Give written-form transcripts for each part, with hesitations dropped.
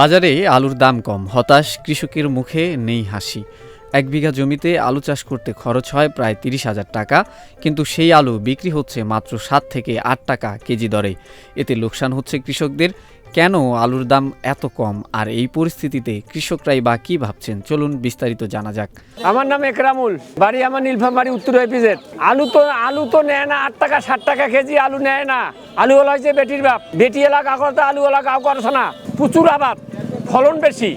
বাজারে আলুর দাম কম, হতাশ কৃষকের মুখে নেই হাসি। ১ বিঘা জমিতে আলু চাষ করতে খরচ হয় প্রায় ৩০,০০০ টাকা, কিন্তু সেই আলু বিক্রি হচ্ছে মাত্র ৭ থেকে ৮ টাকা কেজি দরে। এতে লোকসান হচ্ছে কৃষকদের। কেন আলুর দাম এত কম, আর এই পরিস্থিতিতে কৃষকরাই বা কি ভাবছেন, চলুন বিস্তারিত জানা যাক। আমার নাম একরামুল, বাড়ি আমার নীলফামারী, উত্তর এপিজেড। আলু তো নেয় না, 8 টাকা 60 টাকা কেজি আলু নেয় না। আলু হলো হচ্ছে বেটির বাপ, বেটি এলাকা করতে আলু এলাকা করছে না। প্রচুর আবাদ, ফলন বেশি,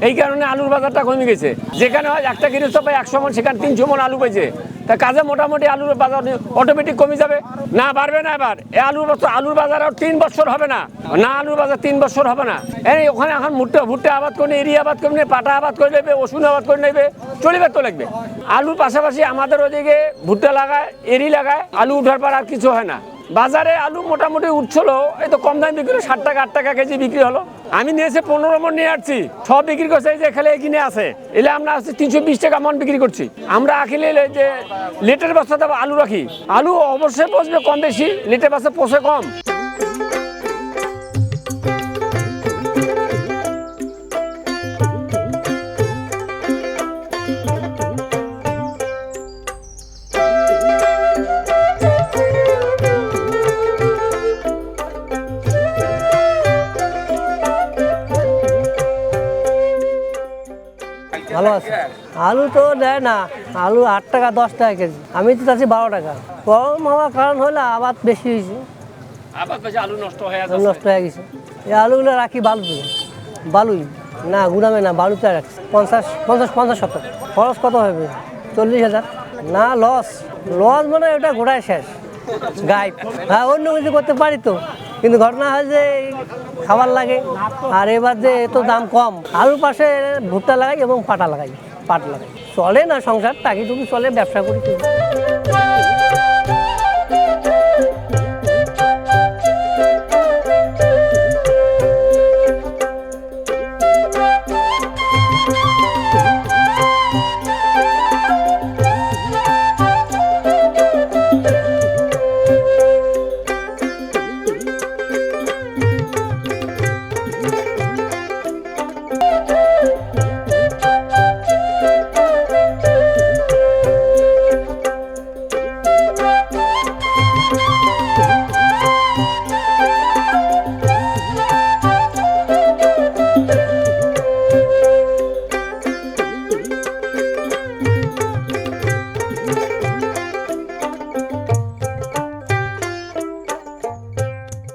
এই কারণে আলুর বাজারটা কমে গেছে। যেখানে হয় একটা গৃহস্থ পায় 100 মন, সেখানে 300 মন আলু পেয়েছে। তা কাজে মোটামুটি আলুর বাজার অটোমেটিক কমে যাবে না, বাড়বে না। এবার এই আলুর বাজার আর 3 বছর হবে না, আলুর বাজার 3 বছর হবে না। এই ওখানে এখন ভুট্টা আবাদ করে, এরি আবাদ করে নেবে, পাটা আবাদ করে নেবে, রসুন আবাদ করে নেবে, চলিবে তো লাগবে। আলুর পাশাপাশি আমাদের ওদিকে ভুট্টা লাগায়, এরি লাগায়, আলু উঠার পর আর কিছু হয় না। বাজারে আলু মোটামুটি উঠছিল, এই তো কম দামে বিক্রি, 60 টাকা 8 টাকা কেজি বিক্রি হলো। আমি নিয়েছি 15 মন নিয়ে আসছি, সব বিক্রি করছে এই যে খেলে কিনে আছে। এলে আমরা 320 টাকা মন বিক্রি করছি। আমরা আখিলে যে লিটার বস্তাতে আলু রাখি, আলু অবশ্যই পচবে কম বেশি, লিটার বস্তা পচে কম। ভালো আছে। আলু তো দেয় না, আলু 8 টাকা 10 টাকা কেজি, আমি তো চাচ্ছি 12 টাকা। কম হওয়ার কারণ হলো আবাদ বেশি হয়েছে, আলু নষ্ট নষ্ট হয়ে গেছে। এই আলুগুলো রাখি বালুই না, গুদামে না, বালুতে রাখছি। 50-70 খরচ কত হবে? 40,000। না, লস মানে ওটা ঘোড়ায় শেষ গাইড। হ্যাঁ, অন্য কিছু করতে পারি তো, কিন্তু ঘটনা হয় যে খাবার লাগে। আর এবার যে এত দাম কম, আলুর পাশে ভুট্টা লাগাই এবং পাট লাগাই। চলে না সংসার, টাকি টুকি চলে, ব্যবসা করি।